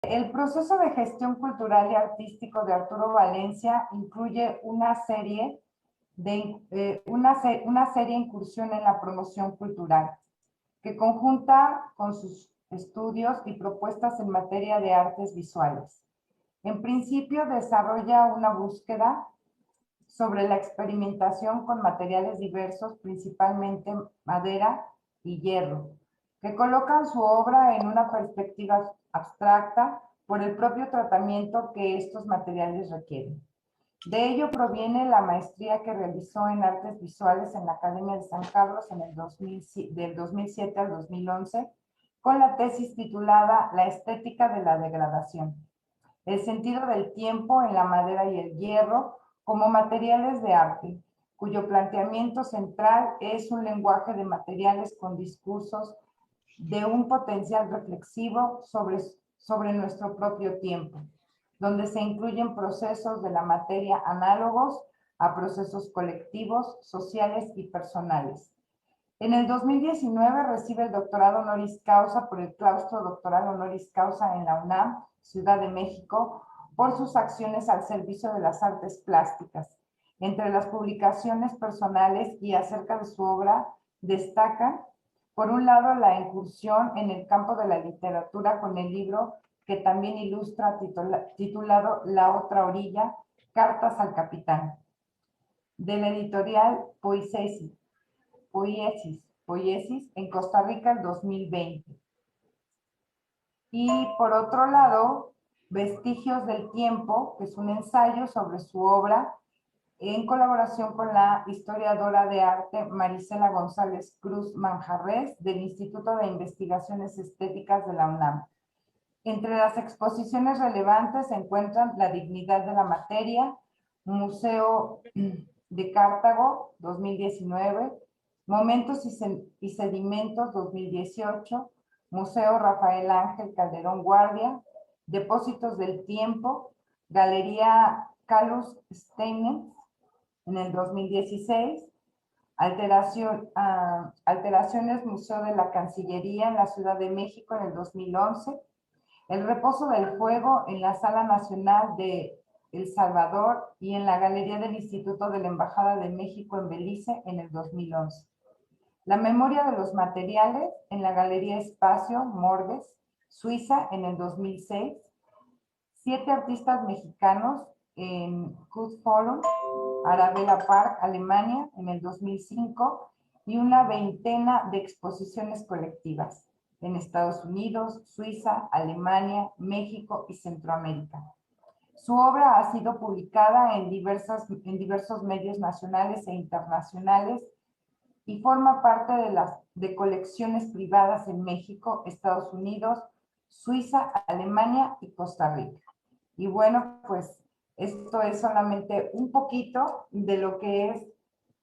El proceso de gestión cultural y artístico de Arturo Valencia incluye una serie incursión en la promoción cultural, que conjunta con sus estudios y propuestas en materia de artes visuales. En principio, desarrolla una búsqueda sobre la experimentación con materiales diversos, principalmente madera y hierro, que colocan su obra en una perspectiva abstracta por el propio tratamiento que estos materiales requieren. De ello proviene la maestría que realizó en artes visuales en la Academia de San Carlos en el del 2007 al 2011, con la tesis titulada La estética de la degradación, el sentido del tiempo en la madera y el hierro como materiales de arte, cuyo planteamiento central es un lenguaje de materiales con discursos de un potencial reflexivo sobre nuestro propio tiempo, donde se incluyen procesos de la materia análogos a procesos colectivos, sociales y personales. En el 2019 recibe el doctorado honoris causa por el claustro doctoral honoris causa en la UNAM, Ciudad de México, por sus acciones al servicio de las artes plásticas. Entre las publicaciones personales y acerca de su obra destacan, por un lado, la incursión en el campo de la literatura con el libro que también ilustra titulado La otra orilla, Cartas al Capitán, de la editorial Poiesis en Costa Rica el 2020. Y por otro lado, Vestigios del Tiempo, que es un ensayo sobre su obra en colaboración con la historiadora de arte Marisela González Cruz Manjarres del Instituto de Investigaciones Estéticas de la UNAM. Entre las exposiciones relevantes se encuentran La dignidad de la materia, Museo de Cartago 2019, Momentos y Sedimentos 2018, Museo Rafael Ángel Calderón Guardia, Depósitos del Tiempo, Galería Carlos Steinmetz en el 2016, Alteraciones Museo de la Cancillería en la Ciudad de México en el 2011, El Reposo del Fuego en la Sala Nacional de El Salvador y en la Galería del Instituto de la Embajada de México en Belice en el 2011. La Memoria de los Materiales en la Galería Espacio Morgues, Suiza en el 2006. 7 artistas mexicanos en Kunstforum, Arabella Park, Alemania en el 2005 y una veintena de exposiciones colectivas en Estados Unidos, Suiza, Alemania, México y Centroamérica. Su obra ha sido publicada en diversos medios nacionales e internacionales y forma parte de colecciones privadas en México, Estados Unidos, Suiza, Alemania y Costa Rica. Y bueno, pues esto es solamente un poquito de lo que es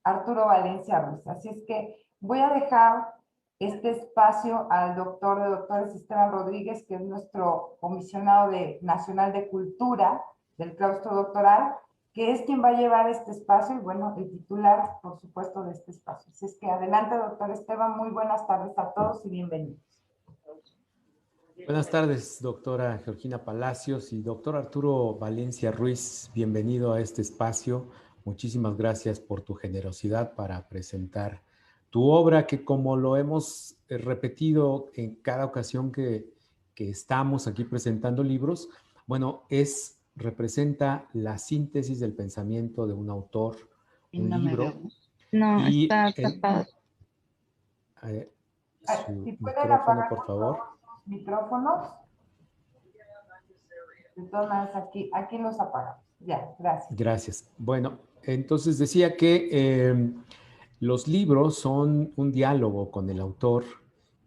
Arturo Valencia Ruiz. Así es que voy a dejar este espacio al doctor de doctores Esteban Rodríguez, que es nuestro comisionado nacional de cultura del claustro doctoral, que es quien va a llevar este espacio y bueno, el titular, por supuesto, de este espacio. Así es que adelante, doctor Esteban, muy buenas tardes a todos y bienvenidos. Buenas tardes, doctora Georgina Palacios y doctor Arturo Valencia Ruiz. Bienvenido a este espacio. Muchísimas gracias por tu generosidad para presentar tu obra, que como lo hemos repetido en cada ocasión que estamos aquí presentando libros, bueno, representa la síntesis del pensamiento de un autor, un libro. No, está tapado. Su micrófono, por favor. Micrófonos. Entonces, aquí los apagamos. Ya, gracias. Gracias. Bueno, entonces decía que los libros son un diálogo con el autor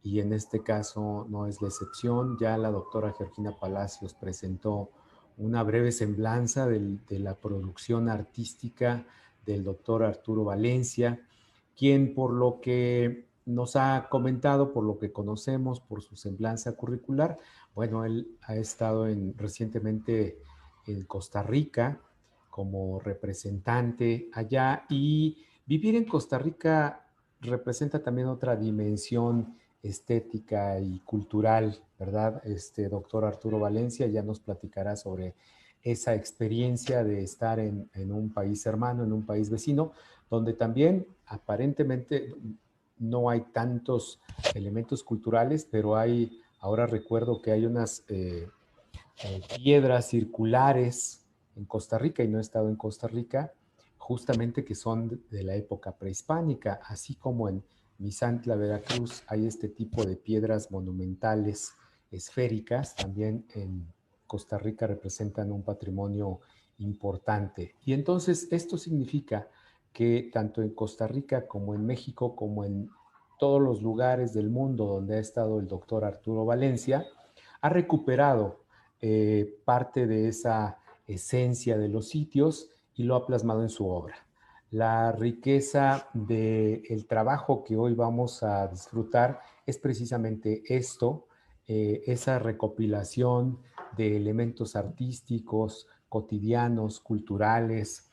y en este caso no es la excepción. Ya la doctora Georgina Palacios presentó una breve semblanza de la producción artística del doctor Arturo Valencia, quien por lo que nos ha comentado, por lo que conocemos, por su semblanza curricular, bueno, él ha estado recientemente en Costa Rica como representante allá, y vivir en Costa Rica representa también otra dimensión estética y cultural, ¿verdad? Doctor Arturo Valencia ya nos platicará sobre esa experiencia de estar en un país hermano, en un país vecino, donde también aparentemente no hay tantos elementos culturales, pero ahora recuerdo que hay unas piedras circulares en Costa Rica, y no he estado en Costa Rica, justamente que son de la época prehispánica, así como en Misantla, Veracruz, hay este tipo de piedras monumentales esféricas, también en Costa Rica representan un patrimonio importante. Y entonces esto significa que tanto en Costa Rica como en México, como en todos los lugares del mundo donde ha estado el doctor Arturo Valencia, ha recuperado parte de esa esencia de los sitios y lo ha plasmado en su obra. La riqueza del trabajo que hoy vamos a disfrutar es precisamente esto, esa recopilación de elementos artísticos, cotidianos, culturales,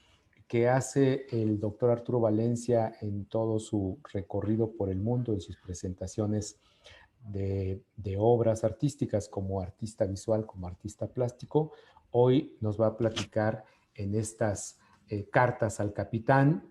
que hace el doctor Arturo Valencia en todo su recorrido por el mundo, en sus presentaciones de obras artísticas como artista visual, como artista plástico. Hoy nos va a platicar en estas cartas al capitán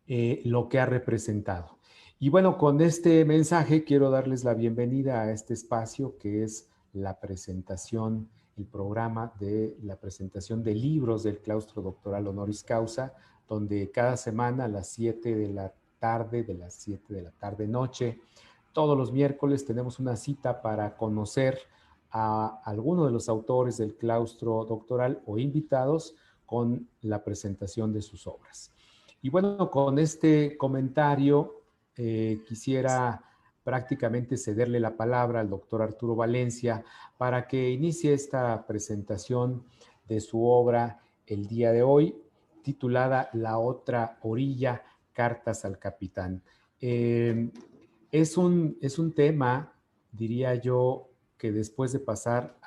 lo que ha representado. Y bueno, con este mensaje quiero darles la bienvenida a este espacio que es la presentación, el programa de la presentación de libros del Claustro Doctoral Honoris Causa, donde cada semana a las 7 de la tarde, de las 7 de la tarde noche, todos los miércoles tenemos una cita para conocer a alguno de los autores del claustro doctoral o invitados con la presentación de sus obras. Y bueno, con este comentario quisiera prácticamente cederle la palabra al doctor Arturo Valencia para que inicie esta presentación de su obra el día de hoy, titulada La otra orilla, cartas al capitán. Es un tema, diría yo, que después de pasar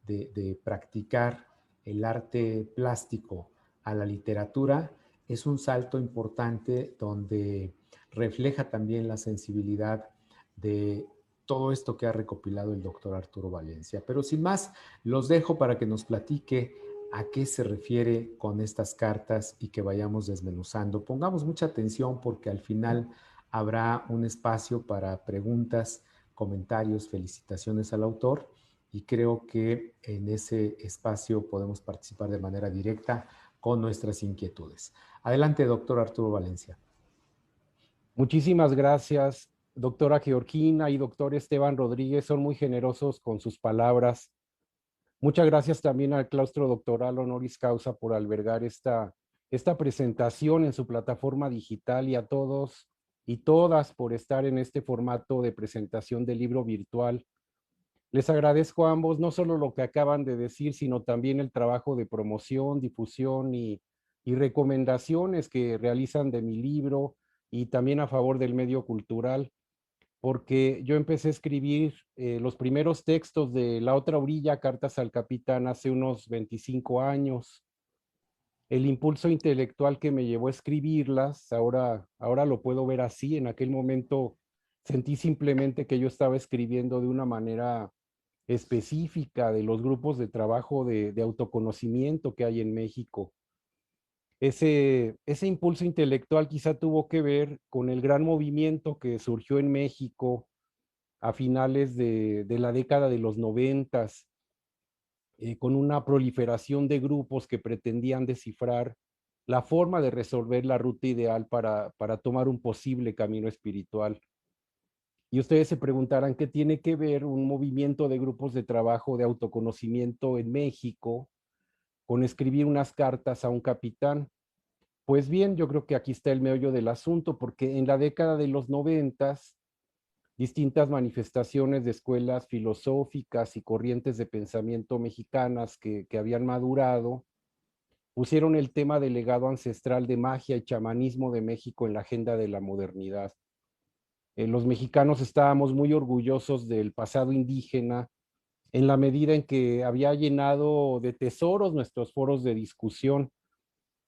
de practicar el arte plástico a la literatura, es un salto importante donde refleja también la sensibilidad de todo esto que ha recopilado el doctor Arturo Valencia. Pero sin más, los dejo para que nos platique a qué se refiere con estas cartas y que vayamos desmenuzando. Pongamos mucha atención porque al final habrá un espacio para preguntas, comentarios, felicitaciones al autor, y creo que en ese espacio podemos participar de manera directa con nuestras inquietudes. Adelante, doctor Arturo Valencia. Muchísimas gracias, doctora Georgina y doctor Esteban Rodríguez, son muy generosos con sus palabras. Muchas gracias también al Claustro Doctoral Honoris Causa por albergar esta presentación en su plataforma digital, y a todos y todas por estar en este formato de presentación del libro virtual. Les agradezco a ambos no solo lo que acaban de decir, sino también el trabajo de promoción, difusión y recomendaciones que realizan de mi libro, y también a favor del medio cultural, porque yo empecé a escribir los primeros textos de La otra orilla, cartas al capitán, hace unos 25 años. El impulso intelectual que me llevó a escribirlas, ahora lo puedo ver así. En aquel momento sentí simplemente que yo estaba escribiendo de una manera específica de los grupos de trabajo de autoconocimiento que hay en México. Ese impulso intelectual quizá tuvo que ver con el gran movimiento que surgió en México a finales de la década de los 90, con una proliferación de grupos que pretendían descifrar la forma de resolver la ruta ideal para tomar un posible camino espiritual. Y ustedes se preguntarán qué tiene que ver un movimiento de grupos de trabajo de autoconocimiento en México con escribir unas cartas a un capitán. Pues bien, yo creo que aquí está el meollo del asunto, porque en la década de los 90, distintas manifestaciones de escuelas filosóficas y corrientes de pensamiento mexicanas que habían madurado, pusieron el tema del legado ancestral de magia y chamanismo de México en la agenda de la modernidad. Los mexicanos estábamos muy orgullosos del pasado indígena, en la medida en que había llenado de tesoros nuestros foros de discusión.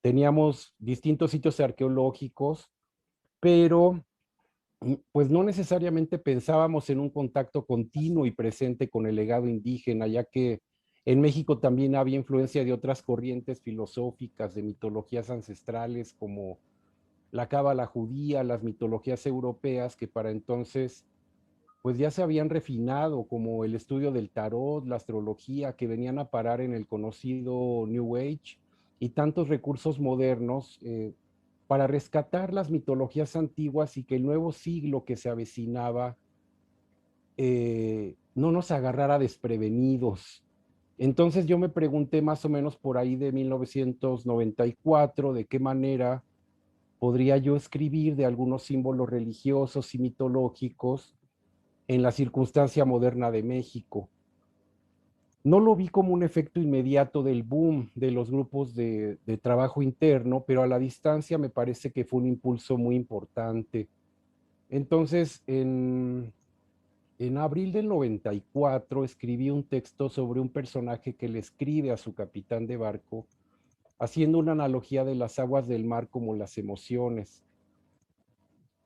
Teníamos distintos sitios arqueológicos, pero pues no necesariamente pensábamos en un contacto continuo y presente con el legado indígena, ya que en México también había influencia de otras corrientes filosóficas, de mitologías ancestrales como la cábala judía, las mitologías europeas, que para entonces pues ya se habían refinado, como el estudio del tarot, la astrología, que venían a parar en el conocido New Age, y tantos recursos modernos para rescatar las mitologías antiguas y que el nuevo siglo que se avecinaba no nos agarrara desprevenidos. Entonces yo me pregunté más o menos por ahí de 1994 de qué manera podría yo escribir de algunos símbolos religiosos y mitológicos en la circunstancia moderna de México. No lo vi como un efecto inmediato del boom de los grupos de trabajo interno, pero a la distancia me parece que fue un impulso muy importante. Entonces, en abril del 94 escribí un texto sobre un personaje que le escribe a su capitán de barco, haciendo una analogía de las aguas del mar como las emociones.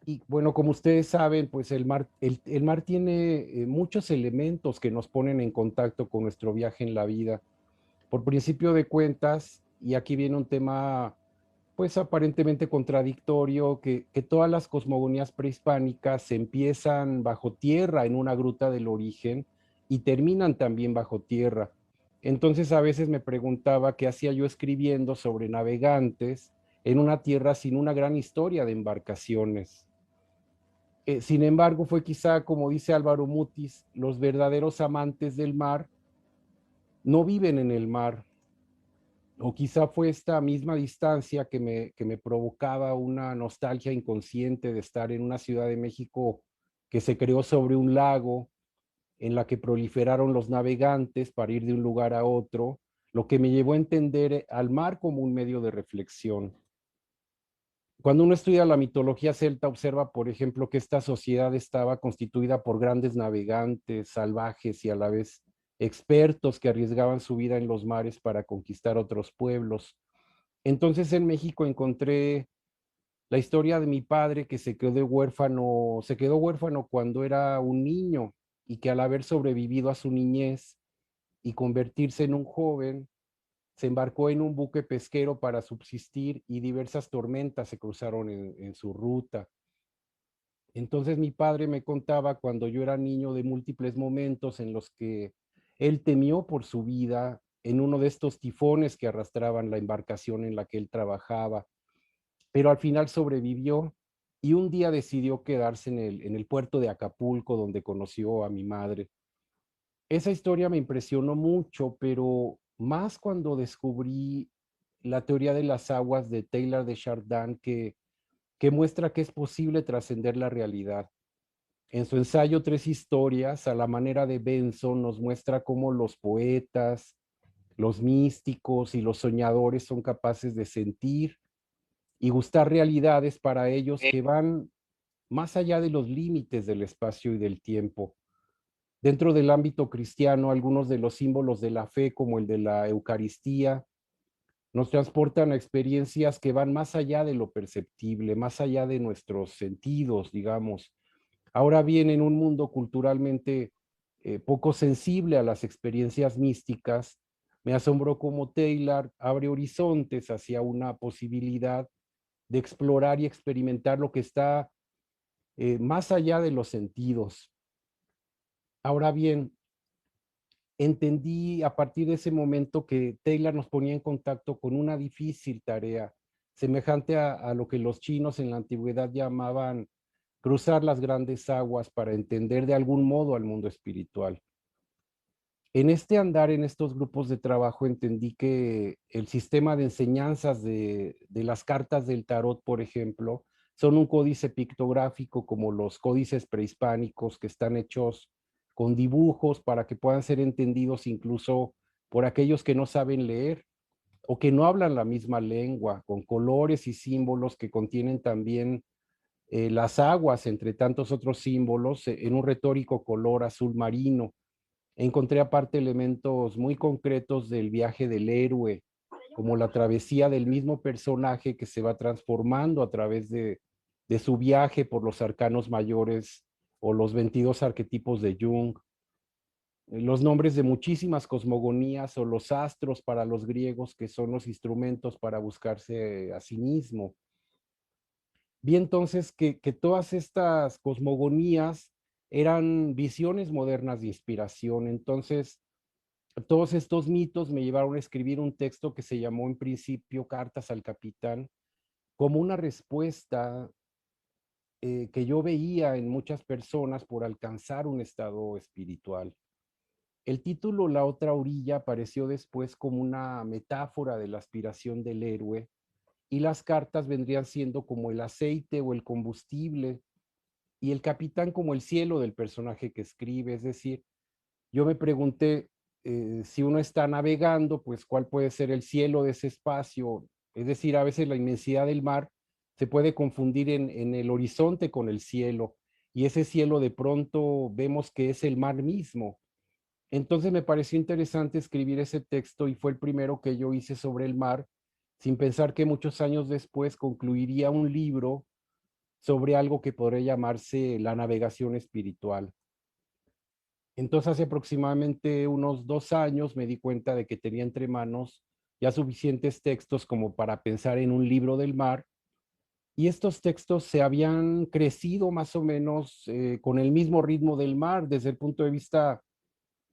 Y bueno, como ustedes saben, pues el mar tiene muchos elementos que nos ponen en contacto con nuestro viaje en la vida. Por principio de cuentas, y aquí viene un tema pues aparentemente contradictorio, que todas las cosmogonías prehispánicas se empiezan bajo tierra en una gruta del origen y terminan también bajo tierra. Entonces a veces me preguntaba qué hacía yo escribiendo sobre navegantes en una tierra sin una gran historia de embarcaciones. Sin embargo, fue quizá, como dice Álvaro Mutis, los verdaderos amantes del mar no viven en el mar, o quizá fue esta misma distancia que me provocaba una nostalgia inconsciente de estar en una Ciudad de México que se creó sobre un lago, en la que proliferaron los navegantes para ir de un lugar a otro, lo que me llevó a entender al mar como un medio de reflexión. Cuando uno estudia la mitología celta, observa, por ejemplo, que esta sociedad estaba constituida por grandes navegantes, salvajes y a la vez expertos que arriesgaban su vida en los mares para conquistar otros pueblos. Entonces en México encontré la historia de mi padre que se quedó huérfano cuando era un niño y que al haber sobrevivido a su niñez y convertirse en un joven, se embarcó en un buque pesquero para subsistir y diversas tormentas se cruzaron en su ruta. Entonces mi padre me contaba cuando yo era niño de múltiples momentos en los que él temió por su vida en uno de estos tifones que arrastraban la embarcación en la que él trabajaba, pero al final sobrevivió y un día decidió quedarse en el puerto de Acapulco donde conoció a mi madre. Esa historia me impresionó mucho, pero más cuando descubrí la teoría de las aguas de Taylor de Chardin, que muestra que es posible trascender la realidad. En su ensayo Tres historias, a la manera de Benson, nos muestra cómo los poetas, los místicos y los soñadores son capaces de sentir y gustar realidades para ellos que van más allá de los límites del espacio y del tiempo. Dentro del ámbito cristiano, algunos de los símbolos de la fe, como el de la Eucaristía, nos transportan a experiencias que van más allá de lo perceptible, más allá de nuestros sentidos, digamos. Ahora bien, en un mundo culturalmente poco sensible a las experiencias místicas, me asombró cómo Taylor abre horizontes hacia una posibilidad de explorar y experimentar lo que está más allá de los sentidos. Ahora bien, entendí a partir de ese momento que Taylor nos ponía en contacto con una difícil tarea, semejante a lo que los chinos en la antigüedad llamaban cruzar las grandes aguas para entender de algún modo al mundo espiritual. En este andar, en estos grupos de trabajo, entendí que el sistema de enseñanzas de las cartas del tarot, por ejemplo, son un códice pictográfico como los códices prehispánicos que están hechos con dibujos para que puedan ser entendidos incluso por aquellos que no saben leer o que no hablan la misma lengua, con colores y símbolos que contienen también las aguas, entre tantos otros símbolos, en un retórico color azul marino. Encontré aparte elementos muy concretos del viaje del héroe, como la travesía del mismo personaje que se va transformando a través de de su viaje por los arcanos mayores o los 22 arquetipos de Jung, los nombres de muchísimas cosmogonías o los astros para los griegos, que son los instrumentos para buscarse a sí mismo. Vi entonces que todas estas cosmogonías eran visiones modernas de inspiración. Entonces, todos estos mitos me llevaron a escribir un texto que se llamó en principio Cartas al Capitán, como una respuesta que yo veía en muchas personas por alcanzar un estado espiritual. El título La otra orilla apareció después como una metáfora de la aspiración del héroe, y las cartas vendrían siendo como el aceite o el combustible, y el capitán como el cielo del personaje que escribe. Es decir, yo me pregunté, si uno está navegando, pues cuál puede ser el cielo de ese espacio. Es decir, a veces la inmensidad del mar se puede confundir en el horizonte con el cielo, y ese cielo de pronto vemos que es el mar mismo. Entonces me pareció interesante escribir ese texto, y fue el primero que yo hice sobre el mar, sin pensar que muchos años después concluiría un libro sobre algo que podría llamarse la navegación espiritual. Entonces, hace aproximadamente unos 2 años me di cuenta de que tenía entre manos ya suficientes textos como para pensar en un libro del mar, y estos textos se habían crecido más o menos con el mismo ritmo del mar. Desde el punto de vista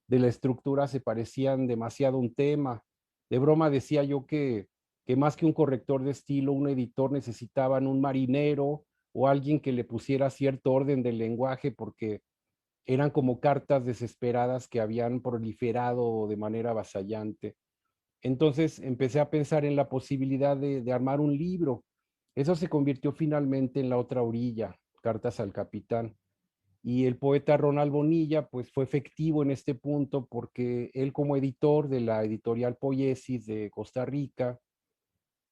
de la estructura se parecían demasiado un tema. De broma decía yo que más que un corrector de estilo, un editor, necesitaban un marinero o alguien que le pusiera cierto orden del lenguaje, porque eran como cartas desesperadas que habían proliferado de manera avasallante. Entonces empecé a pensar en la posibilidad de armar un libro. Eso se convirtió finalmente en La otra orilla, Cartas al Capitán. Y el poeta Ronald Bonilla pues fue efectivo en este punto, porque él, como editor de la editorial Poiesis de Costa Rica,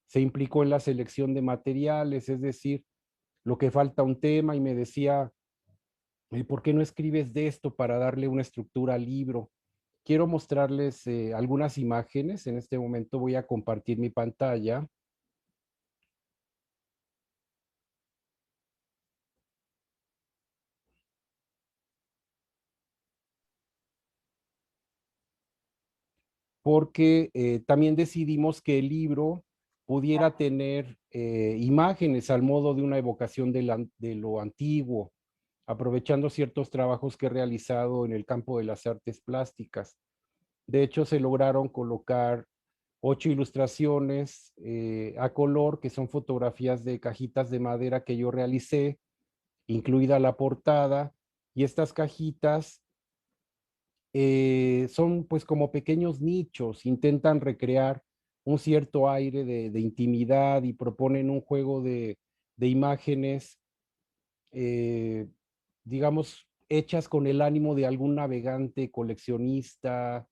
se implicó en la selección de materiales. Es decir, lo que falta un tema, y me decía, ¿por qué no escribes de esto para darle una estructura al libro? Quiero mostrarles algunas imágenes. En este momento voy a compartir mi pantalla. Porque también decidimos que el libro pudiera tener imágenes al modo de una evocación de lo antiguo, aprovechando ciertos trabajos que he realizado en el campo de las artes plásticas. De hecho, se lograron colocar 8 ilustraciones a color, que son fotografías de cajitas de madera que yo realicé, incluida la portada, y estas cajitas son pues como pequeños nichos. Intentan recrear un cierto aire de intimidad, y proponen un juego de imágenes, eh, digamos, hechas con el ánimo de algún navegante, coleccionista,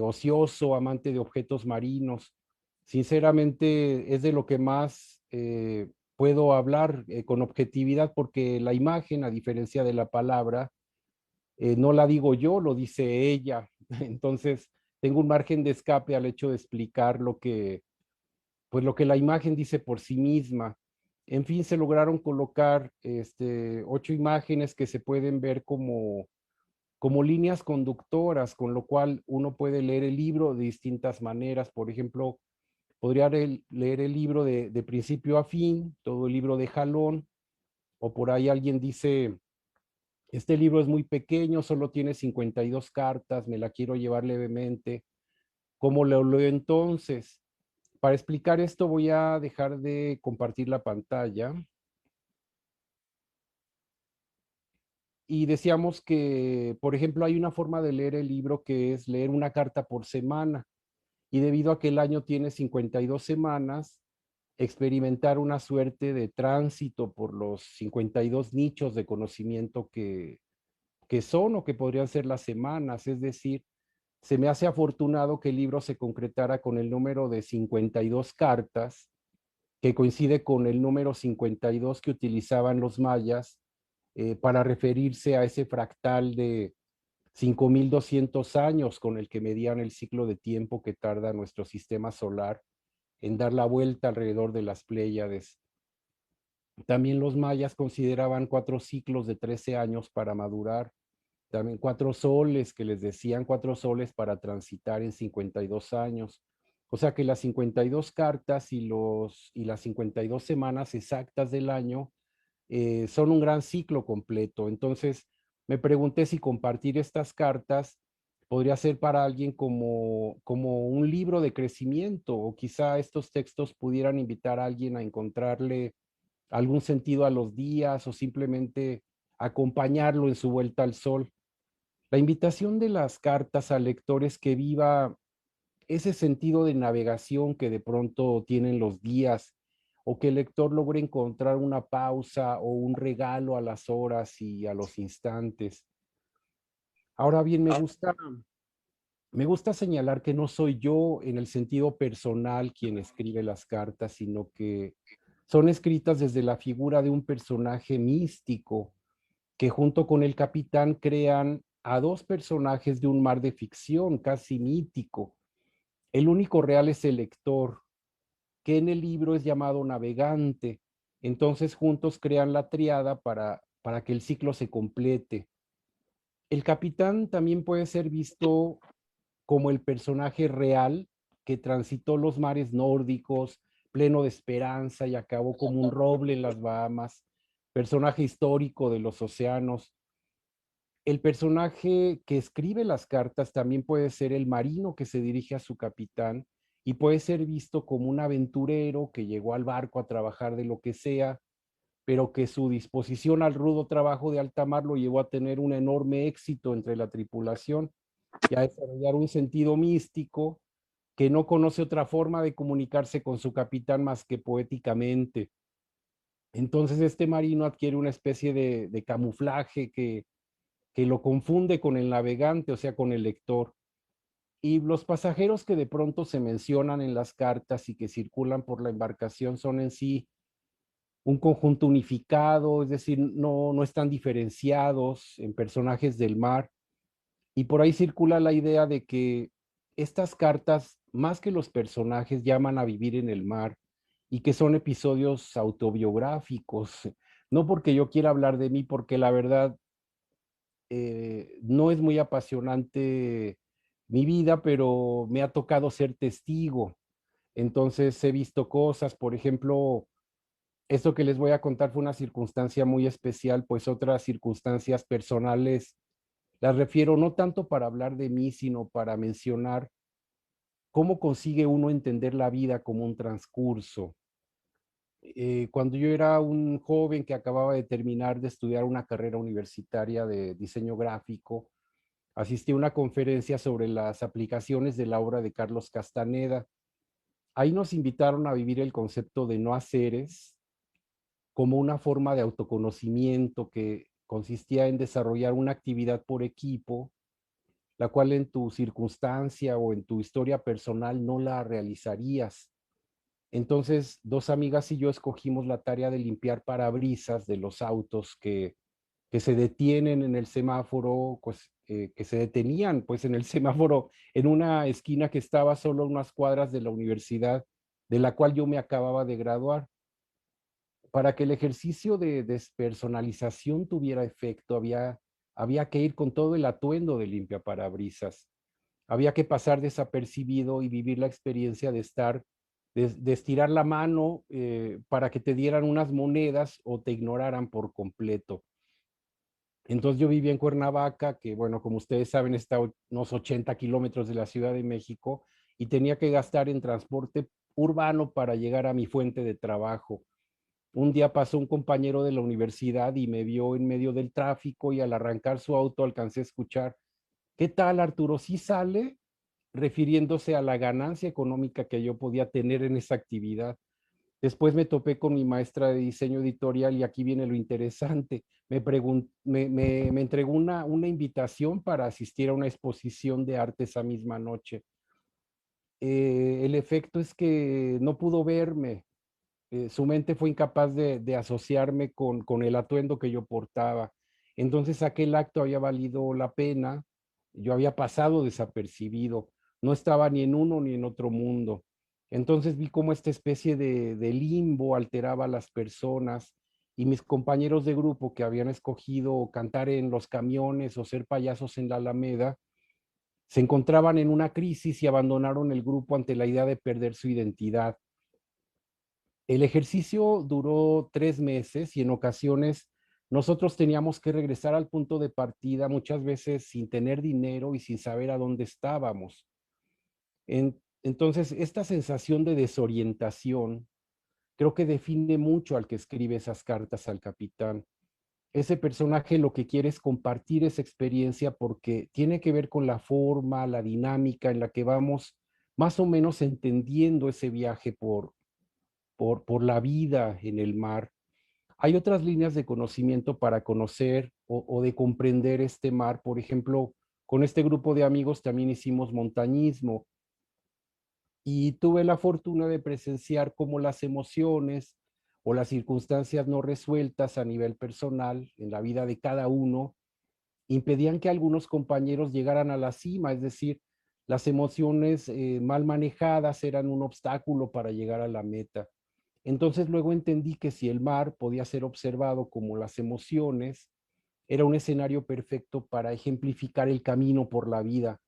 ocioso, amante de objetos marinos. Sinceramente, es de lo que más puedo hablar con objetividad, porque la imagen, a diferencia de la palabra, no la digo yo, lo dice ella. Entonces, tengo un margen de escape al hecho de explicar pues lo que la imagen dice por sí misma. En fin, se lograron colocar 8 imágenes que se pueden ver como líneas conductoras, con lo cual uno puede leer el libro de distintas maneras. Por ejemplo, podría leer el libro de principio a fin, todo el libro de jalón, o por ahí alguien dice, este libro es muy pequeño, solo tiene 52 cartas, me la quiero llevar levemente. ¿Cómo lo leo entonces? Para explicar esto voy a dejar de compartir la pantalla. Y decíamos que, por ejemplo, hay una forma de leer el libro que es leer una carta por semana. Y debido a que el año tiene 52 semanas, experimentar una suerte de tránsito por los 52 nichos de conocimiento que son o que podrían ser las semanas. Es decir, se me hace afortunado que el libro se concretara con el número de 52 cartas, que coincide con el número 52 que utilizaban los mayas para referirse a ese fractal de 5.200 años con el que medían el ciclo de tiempo que tarda nuestro sistema solar en dar la vuelta alrededor de las Pléyades. También los mayas consideraban 4 ciclos de 13 años para madurar. También 4 soles, que les decían 4 soles para transitar en 52 años. O sea que las 52 cartas y las 52 semanas exactas del año son un gran ciclo completo. Entonces, me pregunté si compartir estas cartas podría ser para alguien como un libro de crecimiento, o quizá estos textos pudieran invitar a alguien a encontrarle algún sentido a los días, o simplemente acompañarlo en su vuelta al sol. La invitación de las cartas al lector es que viva ese sentido de navegación que de pronto tienen los días, o que el lector logre encontrar una pausa o un regalo a las horas y a los instantes. Ahora bien, me gusta señalar que no soy yo en el sentido personal quien escribe las cartas, sino que son escritas desde la figura de un personaje místico que junto con el capitán crean a 2 personajes de un mar de ficción casi mítico. El único real es el lector, que en el libro es llamado navegante. Entonces juntos crean la tríada para que el ciclo se complete. El capitán también puede ser visto como el personaje real que transitó los mares nórdicos, pleno de esperanza, y acabó como un roble en las Bahamas, personaje histórico de los océanos. El personaje que escribe las cartas también puede ser el marino que se dirige a su capitán, y puede ser visto como un aventurero que llegó al barco a trabajar de lo que sea, pero que su disposición al rudo trabajo de alta mar lo llevó a tener un enorme éxito entre la tripulación y a desarrollar un sentido místico, que no conoce otra forma de comunicarse con su capitán más que poéticamente. Entonces este marino adquiere una especie de camuflaje que lo confunde con el navegante, o sea, con el lector. Y los pasajeros que de pronto se mencionan en las cartas y que circulan por la embarcación son en sí un conjunto unificado, es decir, no están diferenciados en personajes del mar. Y por ahí circula la idea de que estas cartas, más que los personajes, llaman a vivir en el mar, y que son episodios autobiográficos. No porque yo quiera hablar de mí, porque la verdad no es muy apasionante mi vida, pero me ha tocado ser testigo. Entonces he visto cosas, por ejemplo, esto que les voy a contar fue una circunstancia muy especial, pues otras circunstancias personales las refiero no tanto para hablar de mí, sino para mencionar cómo consigue uno entender la vida como un transcurso. Cuando yo era un joven que acababa de terminar de estudiar una carrera universitaria de diseño gráfico, asistí a una conferencia sobre las aplicaciones de la obra de Carlos Castaneda. Ahí nos invitaron a vivir el concepto de no haceres como una forma de autoconocimiento que consistía en desarrollar una actividad por equipo, la cual en tu circunstancia o en tu historia personal no la realizarías. Entonces, 2 amigas y yo escogimos la tarea de limpiar parabrisas de los autos que se detienen en el semáforo, pues, que se detenían pues en el semáforo en una esquina que estaba solo a unas cuadras de la universidad de la cual yo me acababa de graduar. Para que el ejercicio de despersonalización tuviera efecto, había que ir con todo el atuendo de limpiaparabrisas. Había que pasar desapercibido y vivir la experiencia de de estirar la mano para que te dieran unas monedas o te ignoraran por completo. Entonces yo vivía en Cuernavaca, que bueno, como ustedes saben, está a unos 80 kilómetros de la Ciudad de México, y tenía que gastar en transporte urbano para llegar a mi fuente de trabajo. Un día pasó un compañero de la universidad y me vio en medio del tráfico, y al arrancar su auto alcancé a escuchar: ¿qué tal, Arturo? ¿Sí sale? Refiriéndose a la ganancia económica que yo podía tener en esa actividad. Después me topé con mi maestra de diseño editorial, y aquí viene lo interesante. Me entregó una invitación para asistir a una exposición de arte esa misma noche. El efecto es que no pudo verme. Su mente fue incapaz de asociarme con el atuendo que yo portaba. Entonces aquel acto había valido la pena. Yo había pasado desapercibido, no estaba ni en uno ni en otro mundo. Entonces vi cómo esta especie de limbo alteraba a las personas, y mis compañeros de grupo que habían escogido cantar en los camiones o ser payasos en la Alameda, se encontraban en una crisis y abandonaron el grupo ante la idea de perder su identidad. El ejercicio duró 3 meses y en ocasiones nosotros teníamos que regresar al punto de partida, muchas veces sin tener dinero y sin saber a dónde estábamos. Entonces, esta sensación de desorientación creo que define mucho al que escribe esas cartas al capitán. Ese personaje lo que quiere es compartir esa experiencia porque tiene que ver con la forma, la dinámica en la que vamos más o menos entendiendo ese viaje por la vida en el mar. Hay otras líneas de conocimiento para conocer o de comprender este mar. Por ejemplo, con este grupo de amigos también hicimos montañismo y tuve la fortuna de presenciar cómo las emociones o las circunstancias no resueltas a nivel personal en la vida de cada uno impedían que algunos compañeros llegaran a la cima, es decir, las emociones mal manejadas eran un obstáculo para llegar a la meta. Entonces luego entendí que si el mar podía ser observado como las emociones, era un escenario perfecto para ejemplificar el camino por la vida,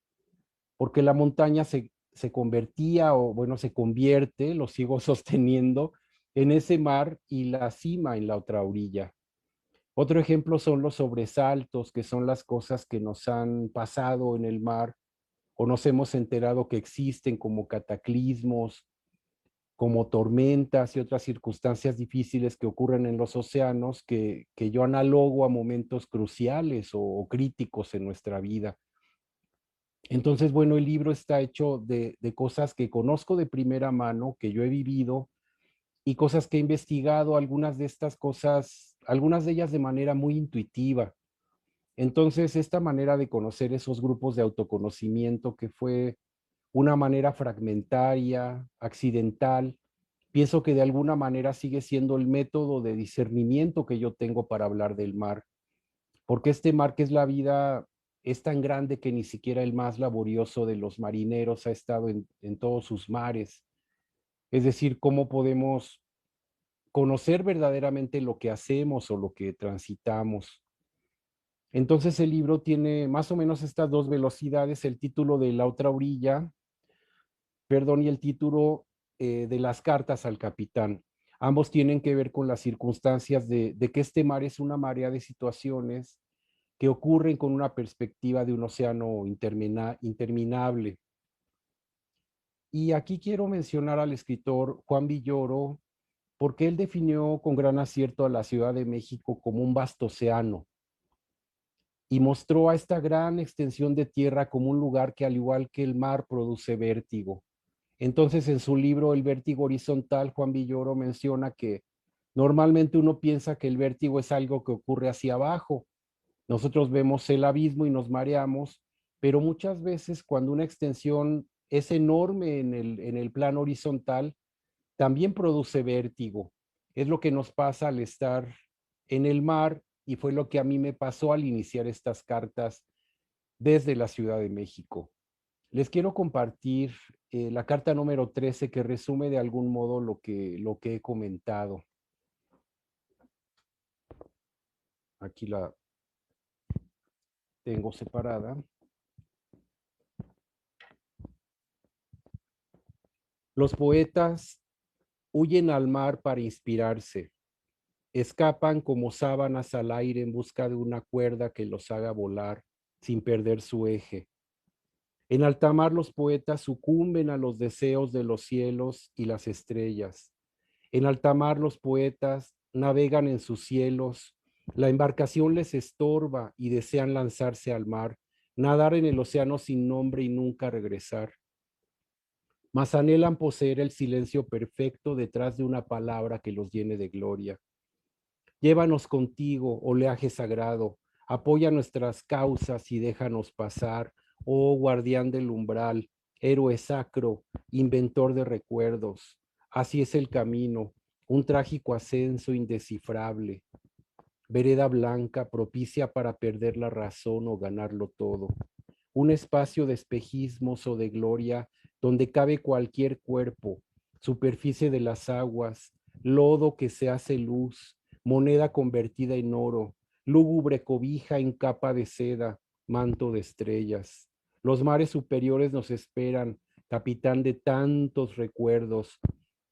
porque la montaña se convertía, o bueno, se convierte, lo sigo sosteniendo, en ese mar y la cima en la otra orilla. Otro ejemplo son los sobresaltos, que son las cosas que nos han pasado en el mar o nos hemos enterado que existen como cataclismos, como tormentas y otras circunstancias difíciles que ocurren en los océanos que yo analogo a momentos cruciales o críticos en nuestra vida. Entonces, bueno, el libro está hecho de cosas que conozco de primera mano, que yo he vivido y cosas que he investigado, algunas de estas cosas, algunas de ellas de manera muy intuitiva. Entonces, esta manera de conocer esos grupos de autoconocimiento que fue una manera fragmentaria, accidental, pienso que de alguna manera sigue siendo el método de discernimiento que yo tengo para hablar del mar, porque este mar que es la vida es tan grande que ni siquiera el más laborioso de los marineros ha estado en todos sus mares. Es decir, cómo podemos conocer verdaderamente lo que hacemos o lo que transitamos. Entonces el libro tiene más o menos estas dos velocidades, el título de La otra orilla, perdón, y el título de Las cartas al capitán. Ambos tienen que ver con las circunstancias de que este mar es una marea de situaciones que ocurren con una perspectiva de un océano interminable. Y aquí quiero mencionar al escritor Juan Villoro, porque él definió con gran acierto a la Ciudad de México como un vasto océano y mostró a esta gran extensión de tierra como un lugar que, al igual que el mar, produce vértigo. Entonces, en su libro El vértigo horizontal, Juan Villoro menciona que normalmente uno piensa que el vértigo es algo que ocurre hacia abajo. Nosotros vemos el abismo y nos mareamos, pero muchas veces cuando una extensión es enorme en el plano horizontal, también produce vértigo. Es lo que nos pasa al estar en el mar y fue lo que a mí me pasó al iniciar estas cartas desde la Ciudad de México. Les quiero compartir la carta número 13 que resume de algún modo lo que he comentado. Aquí la tengo separada. Los poetas huyen al mar para inspirarse. Escapan como sábanas al aire en busca de una cuerda que los haga volar sin perder su eje. En alta mar los poetas sucumben a los deseos de los cielos y las estrellas. En alta mar los poetas navegan en sus cielos. La embarcación les estorba y desean lanzarse al mar, nadar en el océano sin nombre y nunca regresar. Mas anhelan poseer el silencio perfecto detrás de una palabra que los llene de gloria. Llévanos contigo, oleaje sagrado, apoya nuestras causas y déjanos pasar, oh guardián del umbral, héroe sacro, inventor de recuerdos. Así es el camino, un trágico ascenso indescifrable, vereda blanca propicia para perder la razón o ganarlo todo. Un espacio de espejismos o de gloria donde cabe cualquier cuerpo, superficie de las aguas, lodo que se hace luz, moneda convertida en oro, lúgubre cobija en capa de seda, manto de estrellas. Los mares superiores nos esperan, capitán de tantos recuerdos.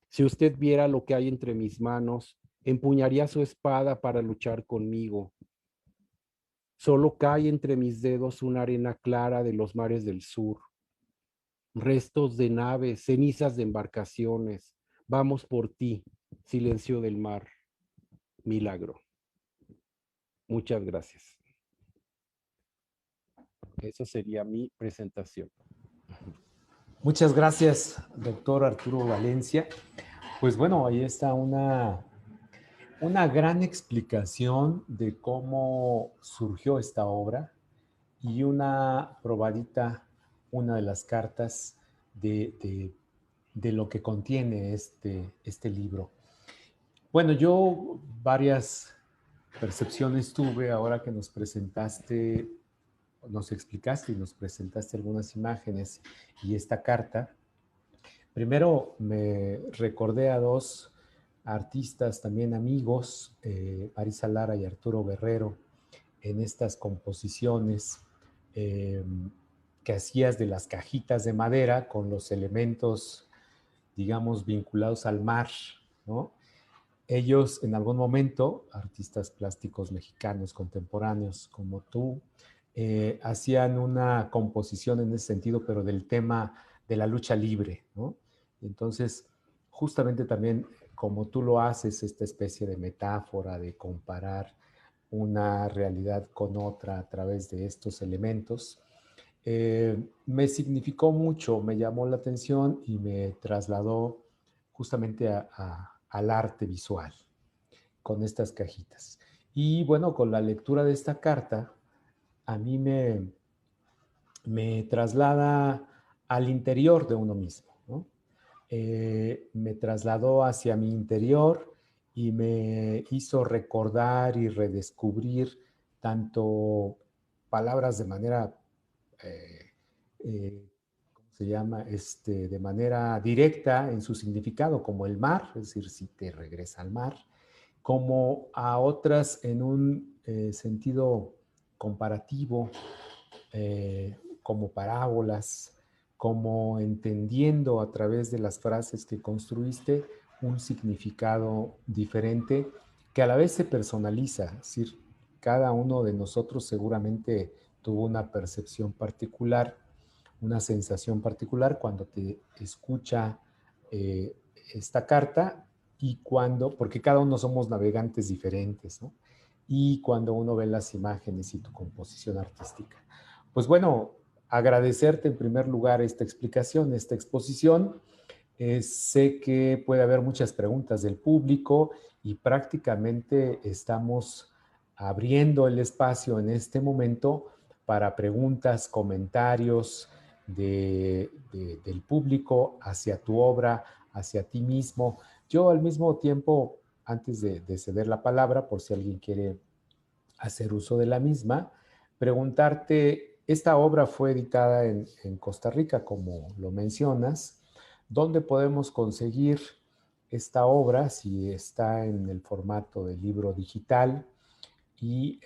Si usted viera lo que hay entre mis manos, empuñaría su espada para luchar conmigo. Solo cae entre mis dedos una arena clara de los mares del sur. Restos de naves, cenizas de embarcaciones. Vamos por ti, silencio del mar. Milagro. Muchas gracias. Esa sería mi presentación. Muchas gracias, doctor Arturo Valencia. Pues bueno, ahí está una gran explicación de cómo surgió esta obra y una probadita, una de las cartas de lo que contiene este libro. Bueno, yo varias percepciones tuve ahora que nos presentaste, nos explicaste y nos presentaste algunas imágenes y esta carta. Primero me recordé a dos artistas también amigos, Marisa Lara y Arturo Guerrero, en estas composiciones que hacías de las cajitas de madera con los elementos, digamos, vinculados al mar, ¿no? Ellos en algún momento, artistas plásticos mexicanos contemporáneos como tú, hacían una composición en ese sentido, pero del tema de la lucha libre, ¿no? Entonces, justamente también como tú lo haces, esta especie de metáfora de comparar una realidad con otra a través de estos elementos, me significó mucho, me llamó la atención y me trasladó justamente al arte visual con estas cajitas. Y bueno, con la lectura de esta carta, a mí me traslada al interior de uno mismo, ¿no? Me trasladó hacia mi interior y me hizo recordar y redescubrir tanto palabras de manera, ¿cómo se llama? De manera directa en su significado, como el mar, es decir, si te regresa al mar, como a otras en un sentido comparativo, como parábolas, como entendiendo a través de las frases que construiste un significado diferente que a la vez se personaliza. Es decir, cada uno de nosotros seguramente tuvo una percepción particular, una sensación particular cuando te escucha esta carta y cuando, porque cada uno somos navegantes diferentes, ¿no? Y cuando uno ve las imágenes y tu composición artística. Pues bueno, agradecerte en primer lugar esta explicación, esta exposición. Sé que puede haber muchas preguntas del público y prácticamente estamos abriendo el espacio en este momento para preguntas, comentarios del público hacia tu obra, hacia ti mismo. Yo al mismo tiempo, antes de ceder la palabra, por si alguien quiere hacer uso de la misma, preguntarte, esta obra fue editada en Costa Rica, como lo mencionas. ¿Dónde podemos conseguir esta obra? Si está en el formato de libro digital y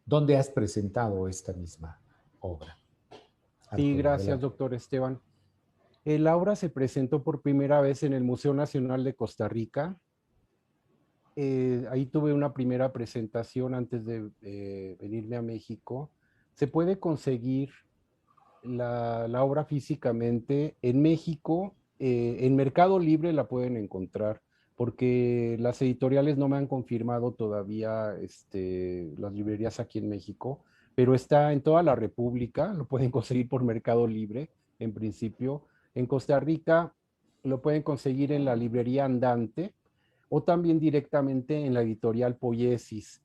¿dónde has presentado esta misma obra? Sí, gracias, doctor Esteban. La obra se presentó por primera vez en el Museo Nacional de Costa Rica. Ahí tuve una primera presentación antes de venirme a México. Se puede conseguir la obra físicamente en México. En Mercado Libre la pueden encontrar, porque las editoriales no me han confirmado todavía las librerías aquí en México, pero está en toda la República, lo pueden conseguir por Mercado Libre, en principio. En Costa Rica lo pueden conseguir en la librería Andante o también directamente en la editorial Poiesis.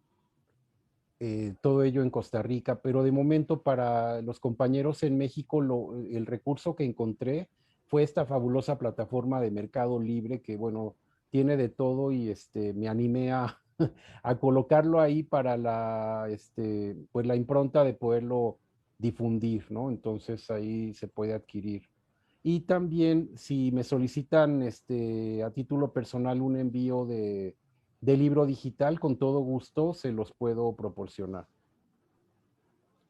Todo ello en Costa Rica, pero de momento para los compañeros en México el recurso que encontré fue esta fabulosa plataforma de Mercado Libre que, bueno, tiene de todo y me animé a, a colocarlo ahí para pues la impronta de poderlo difundir, ¿no? Entonces ahí se puede adquirir. Y también si me solicitan a título personal un envío de de libro digital, con todo gusto se los puedo proporcionar.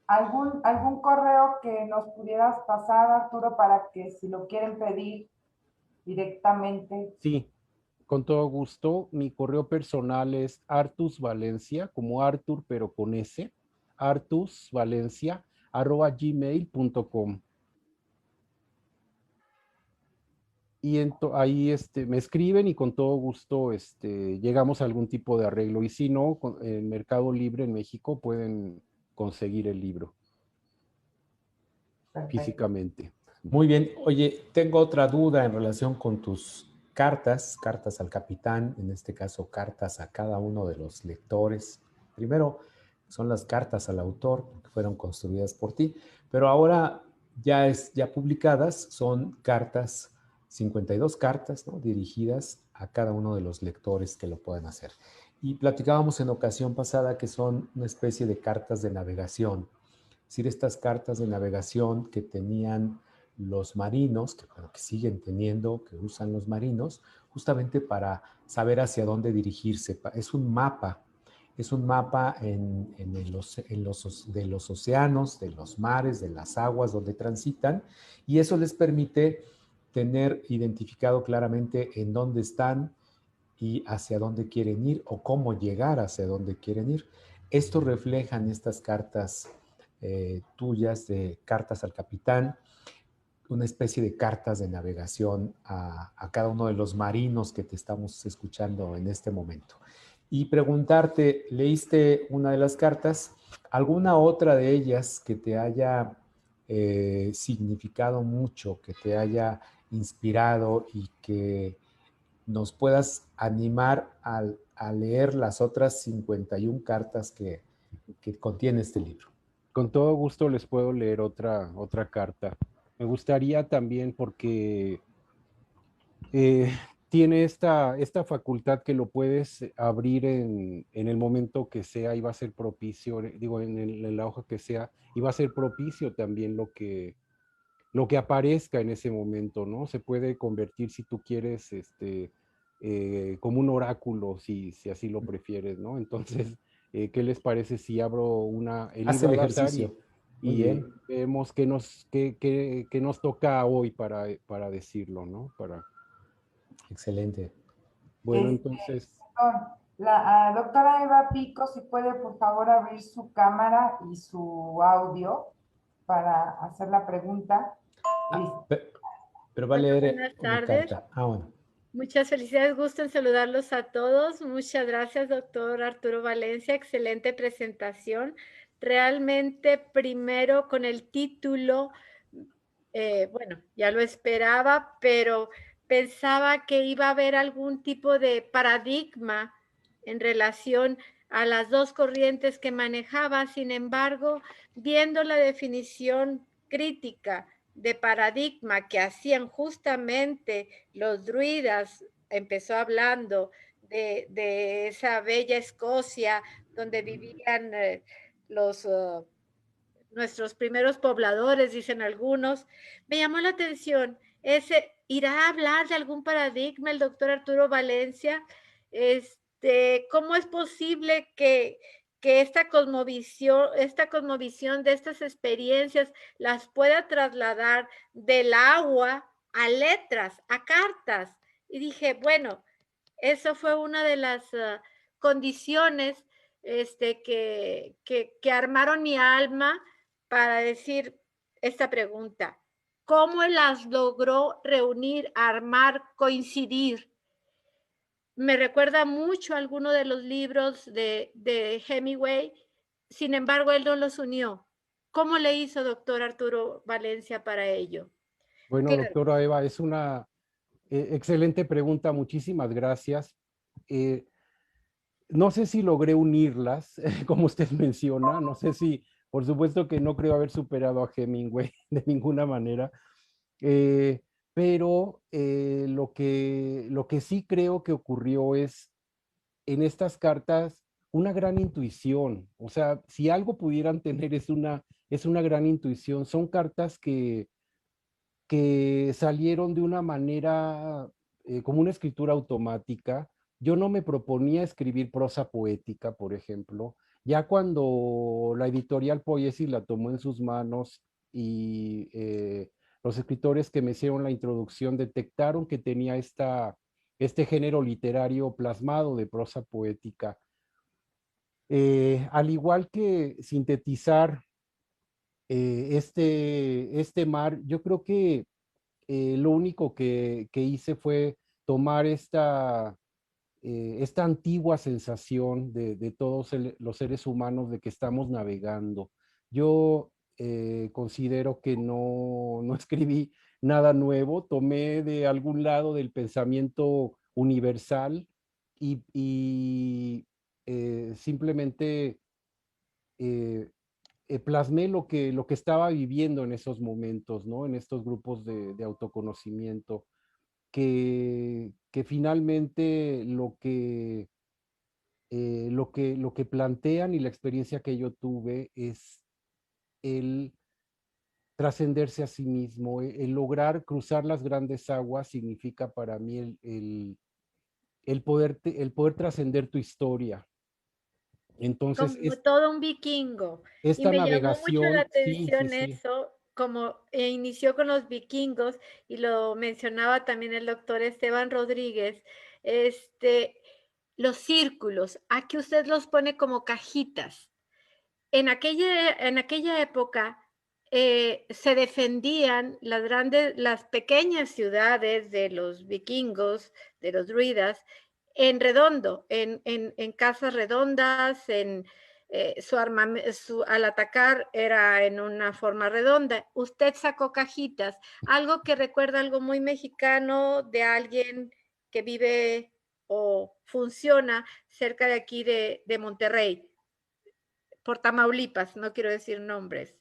¿Algún correo que nos pudieras pasar, Arturo, para que si lo quieren pedir directamente? Sí, con todo gusto. Mi correo personal es artusvalencia, como Arthur, pero con S, artusvalencia@gmail.com. Y ahí me escriben y con todo gusto llegamos a algún tipo de arreglo. Y si no, en Mercado Libre en México pueden conseguir el libro. Perfecto. Físicamente. Muy bien. Oye, tengo otra duda en relación con tus cartas al capitán, en este caso cartas a cada uno de los lectores. Primero son las cartas al autor, que fueron construidas por ti, pero ahora ya publicadas, son cartas, 52 cartas, ¿no?, dirigidas a cada uno de los lectores que lo puedan hacer. Y platicábamos en ocasión pasada que son una especie de cartas de navegación. Es decir, estas cartas de navegación que tenían los marinos, que siguen teniendo, que usan los marinos, justamente para saber hacia dónde dirigirse. Es un mapa de los océanos, de los mares, de las aguas donde transitan, y eso les permite tener identificado claramente en dónde están y hacia dónde quieren ir o cómo llegar hacia dónde quieren ir. Esto reflejan estas cartas tuyas de cartas al capitán, una especie de cartas de navegación a cada uno de los marinos que te estamos escuchando en este momento. Y preguntarte, ¿leíste una de las cartas? ¿Alguna otra de ellas que te haya significado mucho, que te haya inspirado y que nos puedas animar a leer las otras 51 cartas que contiene este libro? Con todo gusto les puedo leer otra carta. Me gustaría también porque tiene esta facultad que lo puedes abrir en el momento que sea y va a ser propicio, digo, en la hoja que sea, y va a ser propicio también lo que aparezca en ese momento, ¿no? Se puede convertir, si tú quieres, como un oráculo, si así lo prefieres, ¿no? Entonces, ¿qué les parece si abro el Haz libro el al azar ejercicio. Muy bien. vemos qué nos toca hoy para decirlo, ¿no? Excelente. Bueno, entonces, La doctora Eva Pico, si puede por favor abrir su cámara y su audio para hacer la pregunta. Pero va a Bueno, leer buenas una tardes. carta. Bueno. Muchas felicidades, gusto en saludarlos a todos. Muchas gracias, doctor Arturo Valencia. Excelente presentación. Realmente, primero con el título, bueno, ya lo esperaba, pero pensaba que iba a haber algún tipo de paradigma en relación a las dos corrientes que manejaba. Sin embargo, viendo la definición crítica de paradigma que hacían justamente los druidas, empezó hablando de esa bella Escocia donde vivían los nuestros primeros pobladores, dicen algunos. Me llamó la atención, ¿irá a hablar de algún paradigma el doctor Arturo Valencia? ¿Cómo es posible que esta cosmovisión de estas experiencias las pueda trasladar del agua a letras, a cartas? Y dije, bueno, eso fue una de las condiciones que armaron mi alma para decir esta pregunta. ¿Cómo las logró reunir, armar, coincidir? Me recuerda mucho a alguno de los libros de Hemingway, sin embargo, él no los unió. ¿Cómo le hizo doctor Arturo Valencia para ello? bueno, Claro. doctora Eva, es una excelente pregunta, muchísimas gracias. No sé si logré unirlas, como usted menciona, no sé si, por supuesto que no creo haber superado a Hemingway de ninguna manera, pero lo que sí creo que ocurrió es en estas cartas una gran intuición. O sea, si algo pudieran tener es una gran intuición. Son cartas que salieron de una manera como una escritura automática, yo no me proponía escribir prosa poética, por ejemplo. Ya cuando la editorial Poiesis la tomó en sus manos y los escritores que me hicieron la introducción detectaron que tenía este género literario plasmado de prosa poética. Al igual que sintetizar este mar, yo creo que lo único que hice fue tomar esta antigua sensación de todos los seres humanos de que estamos navegando. Yo considero que no escribí nada nuevo, tomé de algún lado del pensamiento universal y simplemente plasmé lo que estaba viviendo en esos momentos, ¿no? En estos grupos de autoconocimiento, que finalmente lo que plantean y la experiencia que yo tuve es el trascenderse a sí mismo, el lograr cruzar las grandes aguas significa para mí el poder trascender tu historia. Entonces, Como todo un vikingo. Y esta me llamó mucho la navegación, sí, sí, atención sí. eso, como inició con los vikingos, y lo mencionaba también el doctor Esteban Rodríguez, los círculos, aquí usted los pone como cajitas. En aquella época se defendían las pequeñas ciudades de los vikingos, de los druidas, en redondo, en casas redondas, al atacar era en una forma redonda. Usted sacó cajitas, algo que recuerda algo muy mexicano de alguien que vive o funciona cerca de aquí de Monterrey, por Tamaulipas, no quiero decir nombres.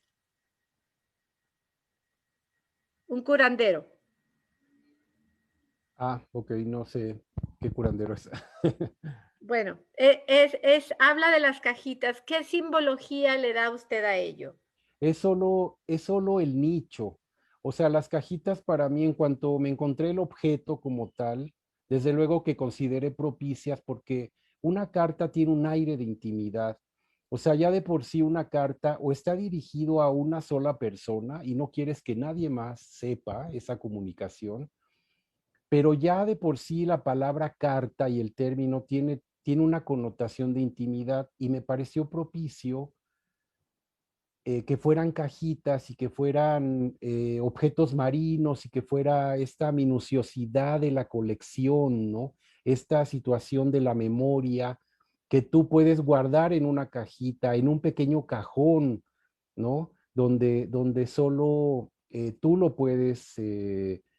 Un curandero. Ah, ok, no sé qué curandero es. Bueno, habla de las cajitas. ¿Qué simbología le da usted a ello? Es solo el nicho. O sea, las cajitas para mí, en cuanto me encontré el objeto como tal, desde luego que consideré propicias porque una carta tiene un aire de intimidad. O sea, ya de por sí una carta o está dirigido a una sola persona y no quieres que nadie más sepa esa comunicación, pero ya de por sí la palabra carta y el término tiene una connotación de intimidad y me pareció propicio que fueran cajitas y que fueran objetos marinos y que fuera esta minuciosidad de la colección, ¿no? Esta situación de la memoria que tú puedes guardar en una cajita, en un pequeño cajón, ¿no? Donde solo tú lo puedes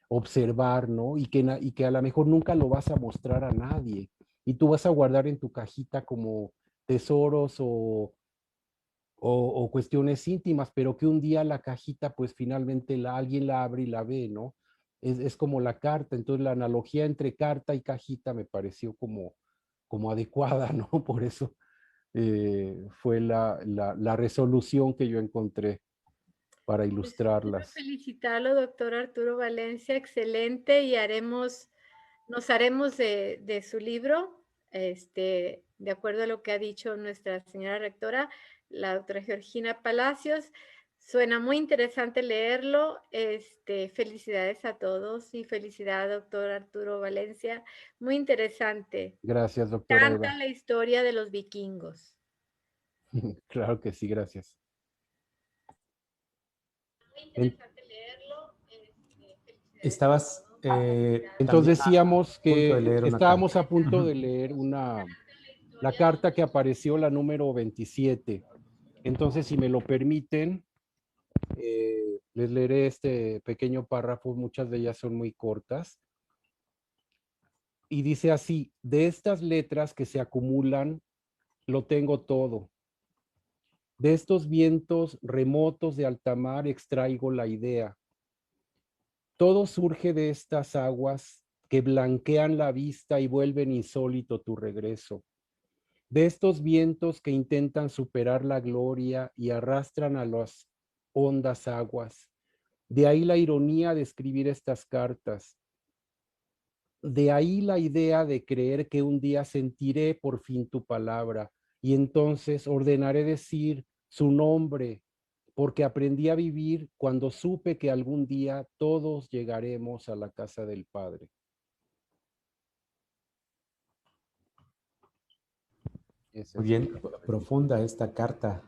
observar, ¿no? Y que a lo mejor nunca lo vas a mostrar a nadie. Y tú vas a guardar en tu cajita como tesoros o cuestiones íntimas, pero que un día la cajita, pues finalmente alguien la abre y la ve, ¿no? Es como la carta, entonces la analogía entre carta y cajita me pareció como adecuada, ¿no? Por eso fue la resolución que yo encontré para Pues quiero ilustrarlas. felicitarlo, doctor Arturo Valencia, excelente, y nos haremos de su libro, de acuerdo a lo que ha dicho nuestra señora rectora, la doctora Georgina Palacios. Suena muy interesante leerlo. Felicidades a todos y felicidades, doctor Arturo Valencia. Muy interesante. Gracias, doctora Canta Eva. la historia de los vikingos. Claro que sí, gracias. Muy En- interesante leerlo. Felicidades Estabas a todos. entonces también a decíamos punto de que leer una estábamos carta. a punto de Ujú. leer la carta que apareció, la número 27. Entonces, si me lo permiten, les leeré este pequeño párrafo, muchas de ellas son muy cortas. Y dice así: de estas letras que se acumulan, lo tengo todo. De estos vientos remotos de alta mar extraigo la idea. Todo surge de estas aguas que blanquean la vista y vuelven insólito tu regreso. De estos vientos que intentan superar la gloria y arrastran a las hondas aguas. De ahí la ironía de escribir estas cartas. de ahí la idea de creer que un día sentiré por fin tu palabra y entonces ordenaré decir su nombre, porque aprendí a vivir cuando supe que algún día todos llegaremos a la casa del Padre. Muy bien, profunda esta carta,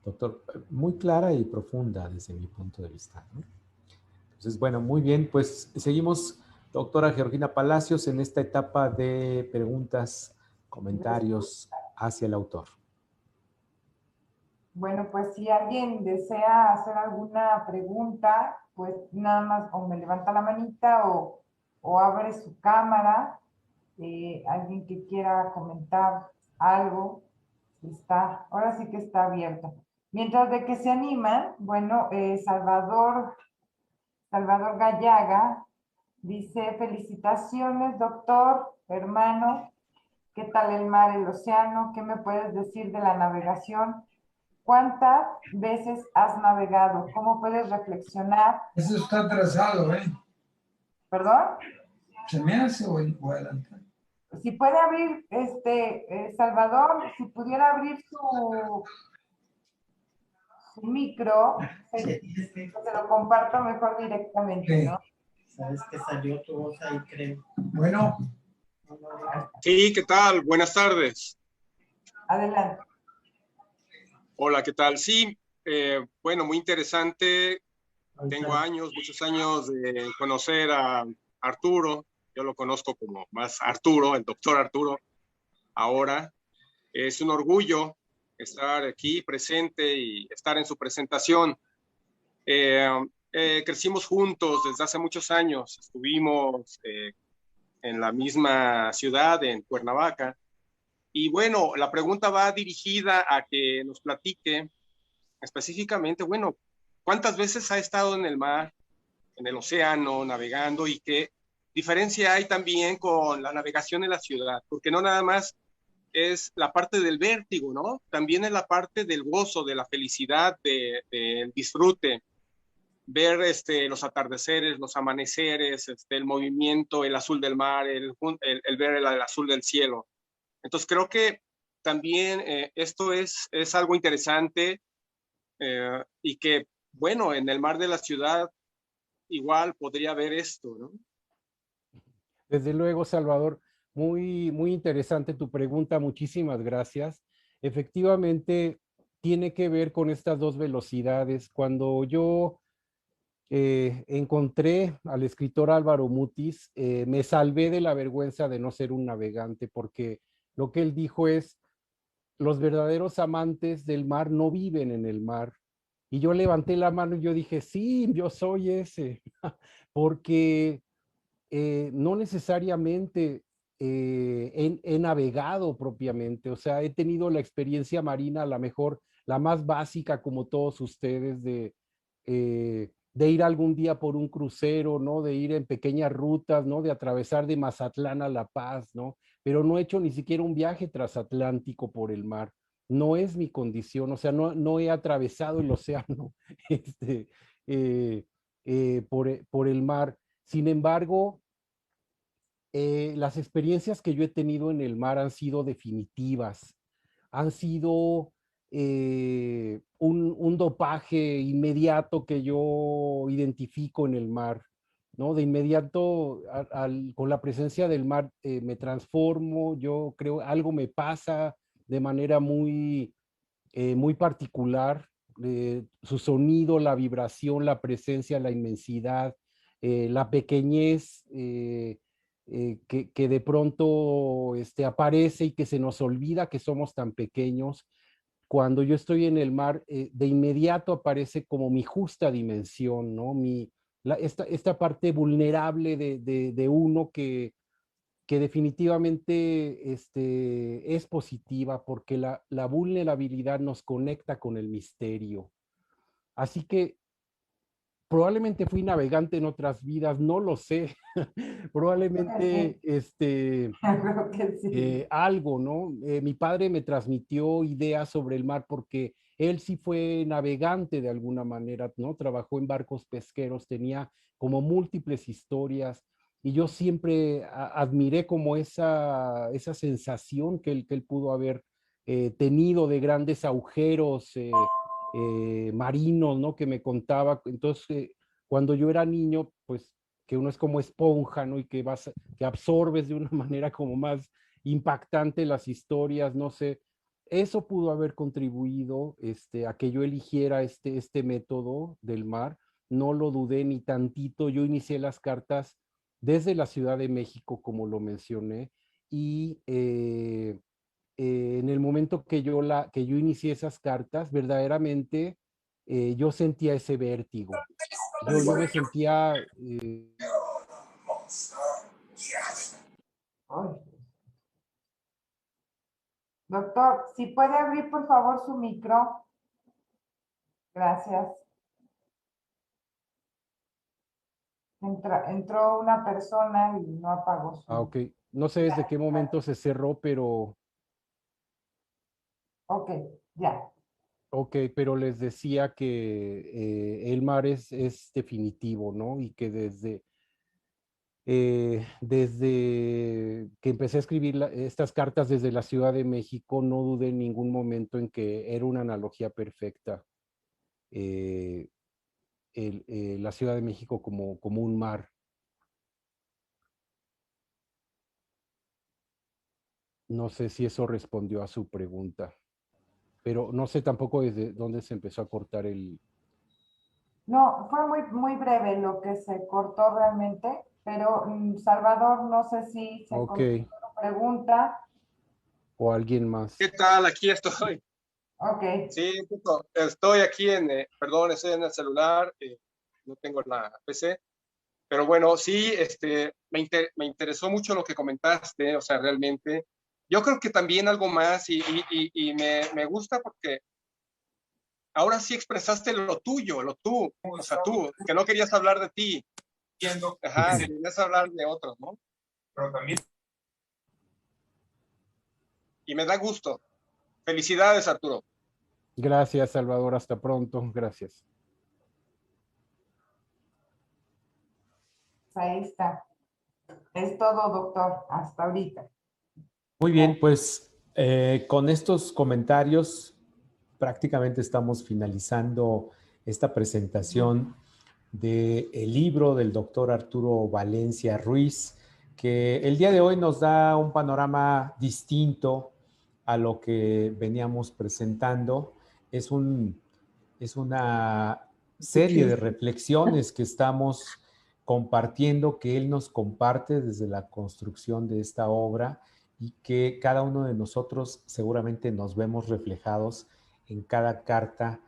doctor. Muy clara y profunda desde mi punto de vista, ¿no? Entonces, bueno, muy bien, pues seguimos, doctora Georgina Palacios, en esta etapa de preguntas, comentarios hacia el autor. Bueno, pues si alguien desea hacer alguna pregunta, pues nada más o me levanta la manita o abre su cámara. Alguien que quiera comentar algo, ahora sí que está abierto. Mientras de que se animan, bueno, Salvador Gallaga dice: felicitaciones, doctor, hermano. ¿Qué tal el mar, el océano? ¿Qué me puedes decir de la navegación? ¿Cuántas veces has navegado? ¿Cómo puedes reflexionar? Eso está atrasado, ¿eh? ¿Perdón? ¿Se me hace o adelantar? Si puede abrir, Salvador, si pudiera abrir su micro, se lo comparto mejor directamente, ¿no? Sabes que salió tu voz ahí, creo. Bueno. Sí, ¿qué tal? Buenas tardes. Adelante. Hola, ¿qué tal? Sí, bueno, muy interesante. Tengo muchos años de conocer a Arturo. Yo lo conozco como más Arturo, el doctor Arturo. Ahora es un orgullo estar aquí presente y estar en su presentación. Crecimos juntos desde hace muchos años. Estuvimos en la misma ciudad, en Cuernavaca. Y bueno, la pregunta va dirigida a que nos platique específicamente, bueno, ¿cuántas veces ha estado en el mar, en el océano, navegando, y qué diferencia hay también con la navegación en la ciudad? Porque no nada más es la parte del vértigo, ¿no? También es la parte del gozo, de la felicidad, del disfrute, ver los atardeceres, los amaneceres, el movimiento, el azul del mar, el ver el azul del cielo. Entonces creo que también esto es algo interesante y que, bueno, en el mar de la ciudad igual podría haber esto, ¿no? Desde luego, Salvador, muy interesante tu pregunta, muchísimas gracias. Efectivamente, tiene que ver con estas dos velocidades. Cuando yo encontré al escritor Álvaro Mutis, me salvé de la vergüenza de no ser un navegante, porque lo que él dijo es: los verdaderos amantes del mar no viven en el mar. Y yo levanté la mano y yo dije: sí, yo soy ese, porque no necesariamente he navegado propiamente, o sea, he tenido la experiencia marina, a lo mejor la más básica, como todos ustedes, de ir algún día por un crucero, ¿no? De ir en pequeñas rutas, ¿no? De atravesar de Mazatlán a La Paz, ¿no? Pero no he hecho ni siquiera un viaje transatlántico por el mar. No es mi condición, o sea, no he atravesado el océano por el mar. Sin embargo, las experiencias que yo he tenido en el mar han sido definitivas, han sido un dopaje inmediato que yo identifico en el mar, ¿no? De inmediato, con la presencia del mar, me transformo, yo creo, algo me pasa de manera muy particular, su sonido, la vibración, la presencia, la inmensidad, la pequeñez que de pronto aparece y que se nos olvida que somos tan pequeños. Cuando yo estoy en el mar, de inmediato aparece como mi justa dimensión, ¿no? Esta parte vulnerable de uno que definitivamente es positiva, porque la vulnerabilidad nos conecta con el misterio. Así que probablemente fui navegante en otras vidas, no lo sé. Probablemente Creo que sí. algo, ¿no? Mi padre me transmitió ideas sobre el mar porque él sí fue navegante de alguna manera, ¿no? Trabajó en barcos pesqueros, tenía como múltiples historias y yo siempre admiré como esa sensación que él pudo haber tenido de grandes agujeros marinos, ¿no? Que me contaba. Entonces, cuando yo era niño, pues que uno es como esponja, ¿no? Y que absorbes de una manera como más impactante las historias, no sé. Eso pudo haber contribuido a que yo eligiera este método del mar. No lo dudé ni tantito. Yo inicié las cartas desde la Ciudad de México, como lo mencioné, y en el momento que yo inicié esas cartas, verdaderamente yo sentía ese vértigo. Yo me sentía... Doctor, si puede abrir por favor su micro. Gracias. Entró una persona y no apagó su... ok. No sé desde qué momento se cerró, pero... Ok, ya. Ok, pero les decía que el mar es definitivo, ¿no? Y que desde que empecé a escribir estas cartas desde la Ciudad de México, no dudé en ningún momento en que era una analogía perfecta. La Ciudad de México como un mar. No sé si eso respondió a su pregunta, pero no sé tampoco desde dónde se empezó a cortar el... No, fue muy breve lo que se cortó realmente, pero Salvador, no sé si se Ok, contestó tu pregunta. o alguien más. ¿Qué tal? Aquí estoy. Ok, Sí, estoy aquí perdón, estoy en el celular, no tengo la PC, pero bueno, sí, me interesó mucho lo que comentaste, o sea, realmente, yo creo que también algo más y me gusta porque ahora sí expresaste lo tuyo, lo tú, o sea, tú, que no querías hablar de ti, ajá, querías hablar de otros, ¿no? Pero también Y me da gusto. Felicidades, Arturo. Gracias, Salvador. Hasta pronto. Gracias. ahí está. Es todo, doctor, hasta ahorita. Muy bien, pues con estos comentarios prácticamente estamos finalizando esta presentación del libro del doctor Arturo Valencia Ruiz, que el día de hoy nos da un panorama distinto a lo que veníamos presentando. Es una serie de reflexiones que estamos compartiendo, que él nos comparte desde la construcción de esta obra y que cada uno de nosotros seguramente nos vemos reflejados en cada carta,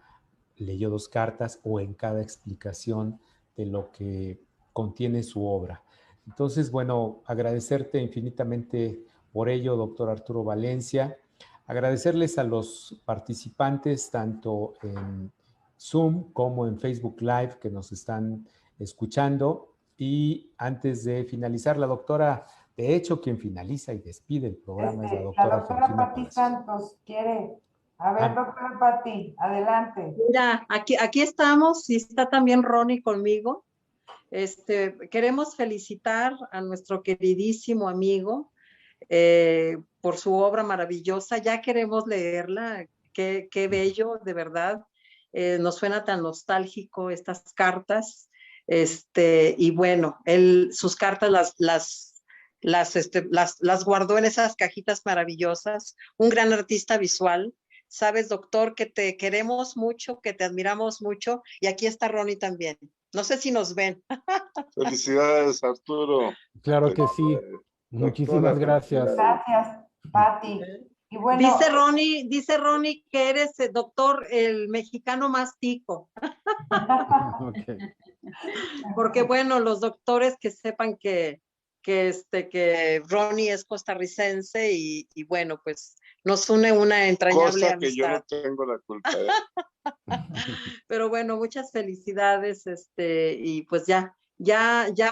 leyó 2 cartas, o en cada explicación de lo que contiene su obra. Entonces, bueno, agradecerte infinitamente por ello, doctor Arturo Valencia. Agradecerles a los participantes, tanto en Zoom como en Facebook Live, que nos están escuchando. Y antes de finalizar, la doctora, de hecho, quien finaliza y despide el programa es la La doctora doctora Georgina Pati Palacios. Santos quiere. A ver, doctora Pati, adelante. Mira, aquí estamos y está también Ronnie conmigo. Queremos felicitar a nuestro queridísimo amigo por su obra maravillosa. Ya queremos leerla. Qué bello, de verdad. Nos suena tan nostálgico estas cartas. Y bueno, él sus cartas las guardó en esas cajitas maravillosas. Un gran artista visual. Sabes, doctor, que te queremos mucho, que te admiramos mucho. Y aquí está Ronnie también. No sé si nos ven. Felicidades, Arturo. Claro que sí. Muchísimas gracias. Gracias, Pati. Y bueno, Dice Ronnie que eres doctor, el mexicano más tico. Okay. Porque bueno, los doctores que sepan que Ronnie es costarricense y bueno, pues nos une una entrañable Cosa que amistad. yo no tengo la culpa. Pero bueno, muchas felicidades, y pues ya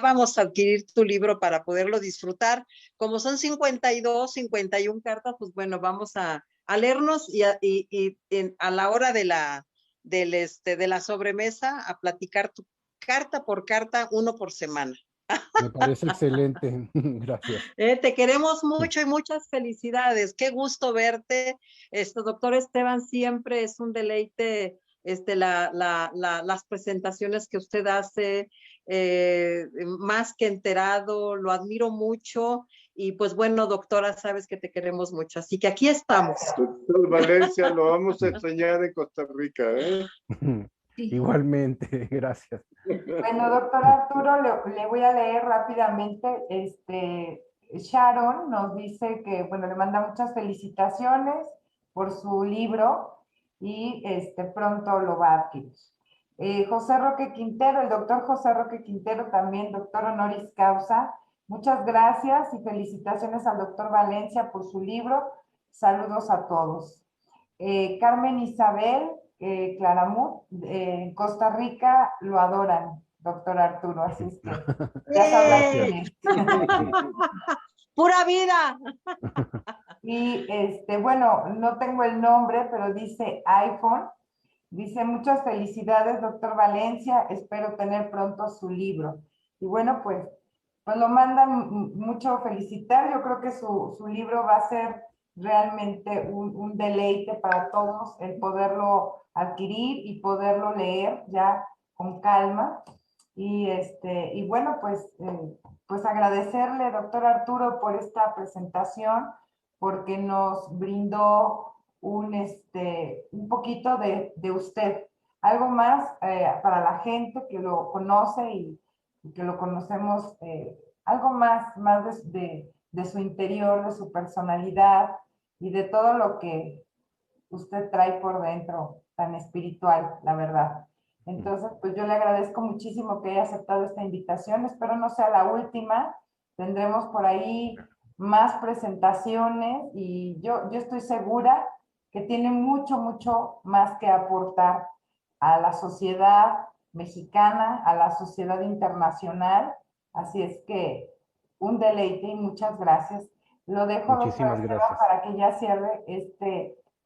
vamos a adquirir tu libro para poderlo disfrutar. Como son 52, 51 cartas, pues bueno, vamos a leernos y a la hora de la sobremesa a platicar tu carta por carta, uno por semana. Me parece excelente. Gracias. Te queremos mucho y muchas felicidades. Qué gusto verte. Doctor Esteban, siempre es un deleite las presentaciones que usted hace, más que enterado, lo admiro mucho. Y pues bueno, doctora, sabes que te queremos mucho. Así que aquí estamos. Doctor Valencia, lo vamos a extrañar en Costa Rica, ¿eh? Igualmente, gracias. Bueno, doctor Arturo, le voy a leer rápidamente. Sharon nos dice que, bueno, le manda muchas felicitaciones por su libro y pronto lo va a adquirir. José Roque Quintero, el doctor José Roque Quintero, también doctor honoris causa. Muchas gracias y felicitaciones al doctor Valencia por su libro. Saludos a todos. Carmen Isabel Claramut, en Costa Rica lo adoran, doctor Arturo, así es que ya sabrás quién es. ¡Pura vida! Y bueno, no tengo el nombre, pero dice iPhone. Dice, muchas felicidades, doctor Valencia, espero tener pronto su libro. Y bueno, pues lo mandan mucho felicitar. Yo creo que su libro va a ser realmente un deleite para todos el poderlo adquirir y poderlo leer ya con calma. Y bueno, pues agradecerle, doctor Arturo, por esta presentación, porque nos brindó un poquito de usted, algo más para la gente que lo conoce y que lo conocemos, algo más de su interior, de su personalidad y de todo lo que usted trae por dentro, tan espiritual, la verdad. Entonces, pues yo le agradezco muchísimo que haya aceptado esta invitación. Espero no sea la última. Tendremos por ahí más presentaciones y yo estoy segura que tiene mucho, mucho más que aportar a la sociedad mexicana, a la sociedad internacional. Así es que un deleite y muchas gracias. Lo dejo, Muchísimas doctor Esteban, gracias. para que ya cierre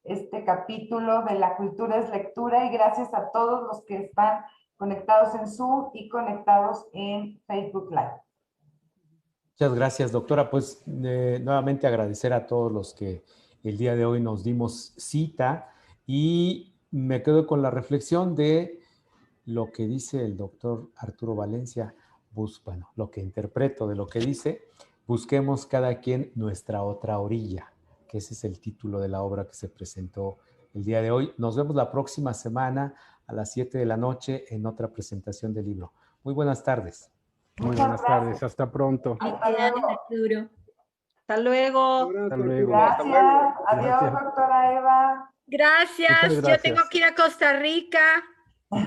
este capítulo de La Cultura es Lectura, y gracias a todos los que están conectados en Zoom y conectados en Facebook Live. Muchas gracias, doctora. Pues nuevamente agradecer a todos los que el día de hoy nos dimos cita, y me quedo con la reflexión de lo que dice el doctor Arturo Valencia. Bueno, lo que interpreto de lo que dice: busquemos cada quien nuestra otra orilla, que ese es el título de la obra que se presentó el día de hoy. Nos vemos la próxima semana a las 7 de la noche en otra presentación del libro. Muy buenas tardes. Muy buenas tardes, hasta pronto. Felicidades, Arturo. Hasta luego. Hasta luego. Gracias. Adiós, Gracias. doctora Eva. Gracias. Muchas gracias. Yo tengo que ir a Costa Rica.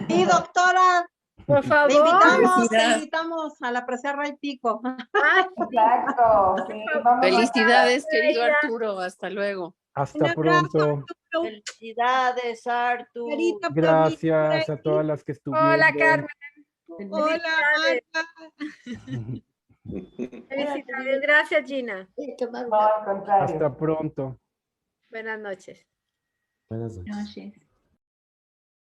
Sí, doctora. Por favor. Te invitamos a la Preserra y Pico. Exacto. Sí, vamos. Felicidades, querido Arturo. Hasta luego. Hasta pronto. Felicidades, Arturo. Gracias a todas las que estuvieron. Hola, Carmen. Hola, Felicidades. Felicidades. Gracias, Gina. No, al contrario. Hasta pronto. Buenas noches. Buenas noches. Noches.